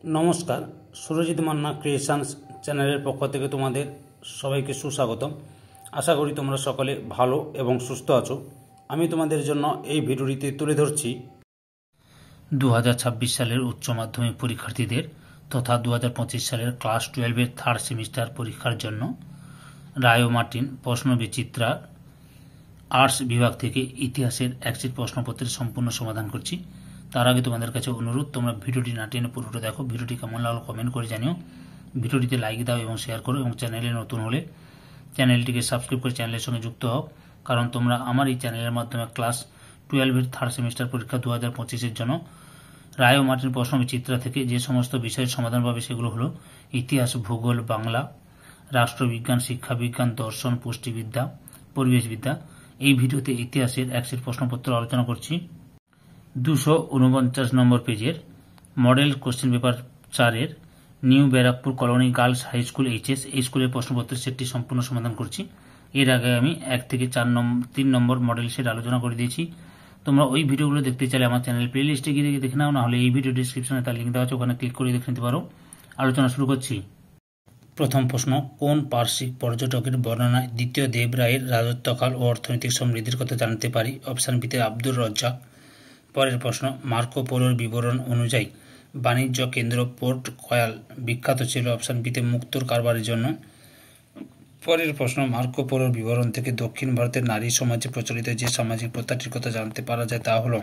নমস্কার, সুরজিৎ মান্না ক্রিয়েশনস চ্যানেলের পক্ষ থেকে তোমাদের সবাইকে সুস্বাগতম। আশা করি তোমরা সকলে ভালো এবং সুস্থ আছো। আমি তোমাদের জন্য এই ভিডিওটিতে তুলে ধরছি 2026 সালের উচ্চ মাধ্যমিক পরীক্ষার্থীদের তথা 2025 সালের ক্লাস 12-এর থার্ড সেমিস্টার পরীক্ষার জন্য রায় ও মার্টিন প্রশ্নবিচিত্রা আর্টস বিভাগ থেকে ইতিহাসের একশিট প্রশ্নপত্রের সম্পূর্ণ সমাধান করছি। তার আগে তোমাদের কাছে অনুরোধ, তোমরা ভিডিওটি না টেনে পুরোটা দেখো। ভিডিওটি কেমন লাগলো কমেন্ট করে জানিও, ভিডিওটিতে লাইক দাও এবং শেয়ার করো, এবং চ্যানেলে নতুন হলে চ্যানেলটিকে সাবস্ক্রাইব করে চ্যানেলের সঙ্গে যুক্ত হও, কারণ তোমরা আমার এই চ্যানেলের মাধ্যমে ক্লাস 12-এর থার্ড সেমিস্টার পরীক্ষা 2025-এর জন্য রায় ও মার্টিন প্রশ্নবিচিত্রা থেকে যে সমস্ত বিষয়ের সমাধান পাবে সেগুলো হলো ইতিহাস, ভূগোল, বাংলা, রাষ্ট্রবিজ্ঞান, শিক্ষাবিজ্ঞান, দর্শন, পুষ্টিবিদ্যা, পরিবেশবিদ্যা। এই ভিডিওতে ইতিহাসের একশিট প্রশ্নপত্র আলোচনা করছি। 249 নম্বর পেজের মডেল কোশ্চেন পেপার 4-এর New Barrackpore Colony Girls High School HS এই স্কুলের প্রশ্নপত্রের সেটটি সম্পূর্ণ সমাধান করছি। এর আগে আমি 1 থেকে 3 নম্বর মডেল সেট আলোচনা করে দিয়েছি। তোমরা ওই ভিডিওগুলো দেখতে চাইলে আমার চ্যানেল প্লে লিস্টে গিয়ে দেখে নাও, না হলে এই ভিডিও ডিসক্রিপশনে তার লিঙ্ক দেওয়া আছে, ওখানে ক্লিক করে দেখে নিতে পারো। আলোচনা শুরু করছি। প্রথম প্রশ্ন, কোন পার্শ্বিক পর্যটকের বর্ণনায় দ্বিতীয় দেব রায়ের রাজত্বকাল ও অর্থনৈতিক সমৃদ্ধির কথা জানতে পারি? অপশান বিতে আব্দুর রজ্জাক। পরের প্রশ্ন, মার্কো পোলোর বিবরণ অনুযায়ী বাণিজ্য কেন্দ্র পোর্ট কয়াল বিখ্যাত ছিল? অপশান বিতে মুক্তোর কারবারের জন্য। পরের প্রশ্ন, মার্কো পোলোর বিবরণ থেকে দক্ষিণ ভারতের নারী সমাজে প্রচলিত যে সামাজিক প্রথাটির কথা জানতে পারা যায় তা হলো?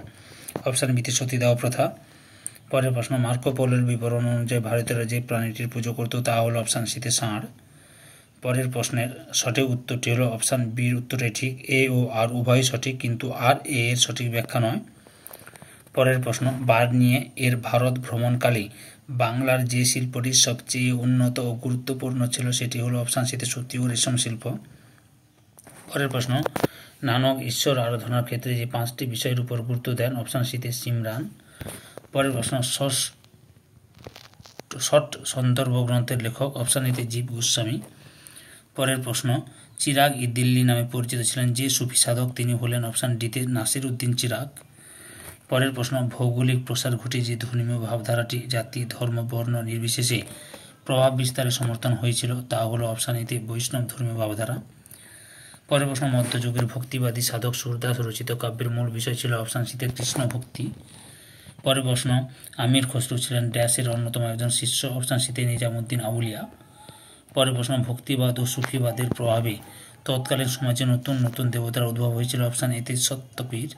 অপশান বিতে সতীদাহ প্রথা। পরের প্রশ্ন, মার্কো পোলোর বিবরণ অনুযায়ী ভারতীয়রা যে প্রাণীটির পুজো করত তা হলো? অপশান সিতে ষাঁড়। পরের প্রশ্নের সঠিক উত্তরটি হলো অপশান বির উত্তরটাই ঠিক। এ ও আর উভয়ই সঠিক, কিন্তু আর এ এর সঠিক ব্যাখ্যা নয়। পরের প্রশ্ন, বার্নিয়ে এর ভারত ভ্রমণকালে বাংলার যে শিল্পটি সবচেয়ে উন্নত ও গুরুত্বপূর্ণ ছিল সেটি হলো? অপশান সিতে সুতি ও রেশম শিল্প। পরের প্রশ্ন, নানক ঈশ্বর আরাধনার ক্ষেত্রে যে 5টি বিষয়ের উপর গুরুত্ব দেন? অপশান সিতে সিমরান। পরের প্রশ্ন, ষট সন্দর্ভ গ্রন্থের লেখক? অপশান এতে জীব গোস্বামী। পরের প্রশ্ন, চিরাগ ই দিল্লি নামে পরিচিত ছিলেন যে সুফি সাধক, তিনি হলেন? অপশান ডিতে নাসির উদ্দিন চিরাগ। পরের প্রশ্ন, ভৌগোলিক প্রসার ঘটে যে ধর্মীয় ভাবধারাটি জাতি, ধর্ম, বর্ণ নির্বিশেষে প্রভাব বিস্তারে সমর্থন হয়েছিল তা হলো? অপশান এতে বৈষ্ণব ধর্মীয় ভাবধারা। পরের প্রশ্ন, মধ্যযুগের ভক্তিবাদী সাধক সুরদাস রচিত কাব্যের মূল বিষয় ছিল? অপশান সিতে কৃষ্ণ ভক্তি। পরের প্রশ্ন, আমির খসরু ছিলেন ড্যাশের অন্যতম একজন শিষ্য? অপশান সিতে নিজামুদ্দিন আউলিয়া। পরের প্রশ্ন, ভক্তিবাদ ও সুফিবাদের প্রভাবে তৎকালীন সমাজে নতুন নতুন দেবতার উদ্ভব হয়েছিল? অপশান এতে সত্যপীর।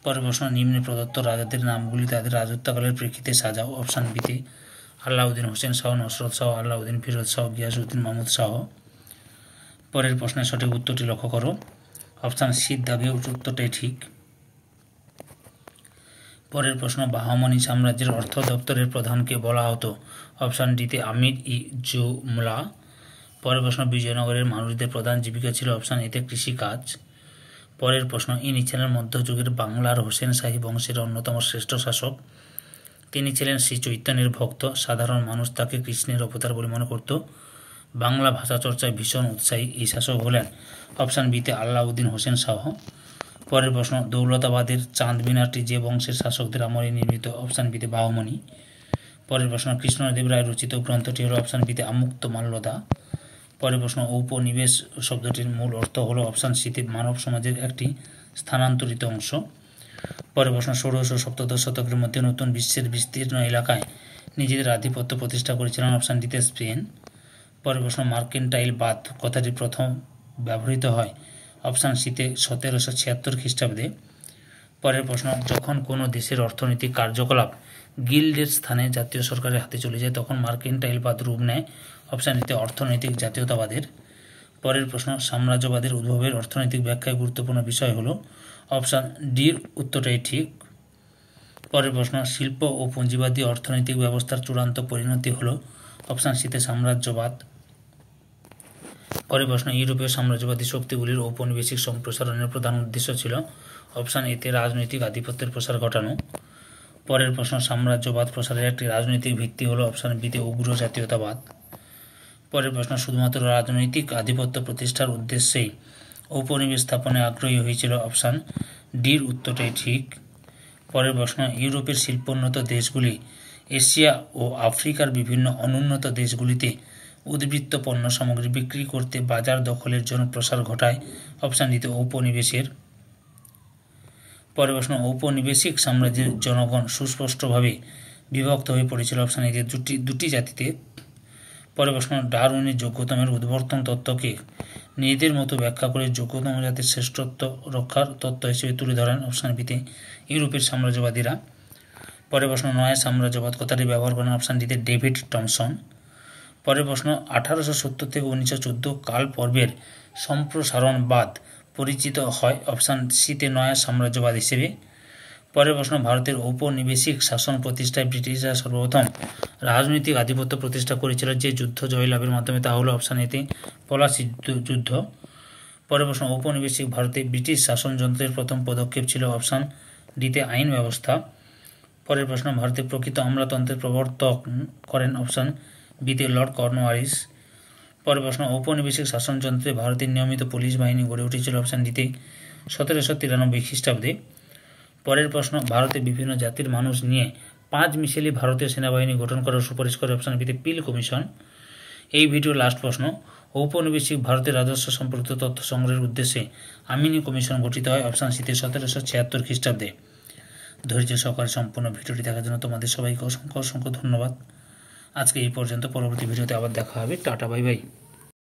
পরের প্রশ্ন, নিম্নে প্রদত্ত রাজাদের নামগুলি তাদের রাজত্বকালের প্রেক্ষিতে সাজাও? অপশান বিতে আলাউদ্দিন হোসেন শাহ, নসরত শাহ, আলাউদ্দিন ফিরোজ শাহ, গিয়াসউদ্দিন মাহমুদ শাহ। পরের প্রশ্নের সঠিক উত্তরটি লক্ষ্য করো। অপশান সির দাগে উত্তরটাই ঠিক। পরের প্রশ্ন, বাহমানি সাম্রাজ্যের অর্থ দপ্তরের প্রধানকে বলা হতো? অপশান ডিতে আমির ই জুমলা। পরের প্রশ্ন, বিজয়নগরের মানুষদের প্রধান জীবিকা ছিল? অপশান এতে কৃষিকাজ। পরের প্রশ্ন, ইনি ছিলেন মধ্যযুগের বাংলার হোসেন শাহী বংশের অন্যতম শ্রেষ্ঠ শাসক। তিনি ছিলেন শ্রী চৈতন্যের ভক্ত। সাধারণ মানুষ তাকে কৃষ্ণের অবতার বলে মনে করত। বাংলা ভাষা চর্চায় ভীষণ উৎসাহী এই শাসক হলেন? অপশান বিতে আলাউদ্দিন হোসেন শাহ। পরের প্রশ্ন, দৌলতাবাদের চাঁদ মিনারটি যে বংশের শাসকদের আমলে নির্মিত? অপশান বিতে বাহমনি। পরের প্রশ্ন, কৃষ্ণদেব রায় রচিত গ্রন্থটি হল? অপশান বিতে আমুক্ত মাল্যদা। পরের প্রশ্ন, ঔপনিবেশ শব্দটির মূল অর্থ হলো? অপশান সিতে মানব সমাজের একটি স্থানান্তরিত অংশ। পরের প্রশ্ন, ষোড়শ ও সপ্তদশ শতকের মধ্যে নতুন বিশ্বের বিস্তীর্ণ এলাকায় নিজেদের আধিপত্য প্রতিষ্ঠা করেছিলেন? অপশান ডিতে স্পেন। পরের প্রশ্ন, মার্কেন্টাইল বাদ কথাটি প্রথম ব্যবহৃত হয়? অপশান সিতে 1776 খ্রিস্টাব্দে। পরের প্রশ্ন, যখন কোনো দেশের অর্থনৈতিক কার্যকলাপ গিল্ডের স্থানে জাতীয় সরকারের হাতে চলে যায় তখন মার্কেন্টাইল বাদ রূপ নেয়? অপশান এতে অর্থনৈতিক জাতীয়তাবাদের। পরের প্রশ্ন, সাম্রাজ্যবাদের উদ্ভবের অর্থনৈতিক ব্যাখ্যায় গুরুত্বপূর্ণ বিষয় হলো? অপশান ডির উত্তরটাই ঠিক। পরের প্রশ্ন, শিল্প ও পুঁজিবাদী অর্থনৈতিক ব্যবস্থার চূড়ান্ত পরিণতি হলো? অপশান সিতে সাম্রাজ্যবাদ। পরের প্রশ্ন, ইউরোপীয় সাম্রাজ্যবাদী শক্তিগুলির ঔপনিবেশিক সম্প্রসারণের প্রধান উদ্দেশ্য ছিল? অপশান এতে রাজনৈতিক আধিপত্যের প্রসার ঘটানো। পরের প্রশ্ন, সাম্রাজ্যবাদ প্রসারের একটি রাজনৈতিক ভিত্তি হলো? অপশান বিতে উগ্র জাতীয়তাবাদ। পরের প্রশ্ন, শুধুমাত্র রাজনৈতিক আধিপত্য প্রতিষ্ঠার উদ্দেশ্যেই ঔপনিবেশ স্থাপনে আগ্রহী হয়েছিল? অপশান ডির উত্তরটাই ঠিক। পরের প্রশ্ন, ইউরোপের শিল্পোন্নত দেশগুলি এশিয়া ও আফ্রিকার বিভিন্ন অনুন্নত দেশগুলিতে উদ্বৃত্ত পণ্য সামগ্রী বিক্রি করতে বাজার দখলের জন্য প্রসার ঘটায়। অপশান ডিতে ঔপনিবেশের। পরের প্রশ্ন, ঔপনিবেশিক সাম্রাজ্যের জনগণ সুস্পষ্টভাবে বিভক্ত হয়ে পড়েছিল। অপশান এতে দুটি জাতিতে। পরের প্রশ্ন, ডারউইনের যোগ্যতমের উদ্বর্তন তত্ত্বকে নিজেদের মতো ব্যাখ্যা করে যোগ্যতম জাতির শ্রেষ্ঠত্ব রক্ষার তত্ত্ব হিসেবে তুলে ধরেন। অপশান বিতে ইউরোপের সাম্রাজ্যবাদীরা। পরের প্রশ্ন, নয়া সাম্রাজ্যবাদ কথাটি ব্যবহার করেন। অপশান ডিতে ডেভিড টমসন। পরের প্রশ্ন, 1870 থেকে 1914 কাল পর্বের সম্প্রসারণবাদ পরিচিত হয়। অপশান সিতে নয়া সাম্রাজ্যবাদ হিসেবে। পরের প্রশ্ন, ভারতের ঔপনিবেশিক শাসন প্রতিষ্ঠায় ব্রিটিশরা সর্বপ্রথম রাজনৈতিক আধিপত্য প্রতিষ্ঠা করেছিল যে যুদ্ধ জয়লাভের মাধ্যমে, তা হলো অপশান এতে পলাশী যুদ্ধ। পরের প্রশ্ন, ঔপনিবেশিক ভারতে ব্রিটিশ শাসনযন্ত্রের প্রথম পদক্ষেপ ছিল। অপশান ডিতে আইন ব্যবস্থা। পরের প্রশ্ন, ভারতে প্রকৃত আমলাতন্ত্রের প্রবর্তক করেন। অপশান বিতে লর্ড কর্নওয়ালিস। পরের প্রশ্ন, ঔপনিবেশিক শাসনযন্ত্রে ভারতের নিয়মিত পুলিশ বাহিনী গড়ে উঠেছিল। অপশান ডিতে 1793 খ্রিস্টাব্দে। পরের প্রশ্ন, ভারতে বিভিন্ন জাতির মানুষ নিয়ে 5 মিশেলি ভারতীয় সেনাবাহিনী গঠন করার সুপারিশ করে। অপশান বিতে পিল কমিশন। এই ভিডিওর লাস্ট প্রশ্ন, ঔপনিবেশিক ভারতের রাজস্ব সম্পর্কিত তথ্য সংগ্রহের উদ্দেশ্যে আমিনি কমিশন গঠিত হয়। অপশান সিতে 1776 খ্রিস্টাব্দে। ধৈর্য সহকারে সম্পূর্ণ ভিডিওটি দেখার জন্য তোমাদের সবাইকে অসংখ্য ধন্যবাদ। আজকে এই পর্যন্ত। পরবর্তী ভিডিওতে আবার দেখা হবে। Tata, bye bye.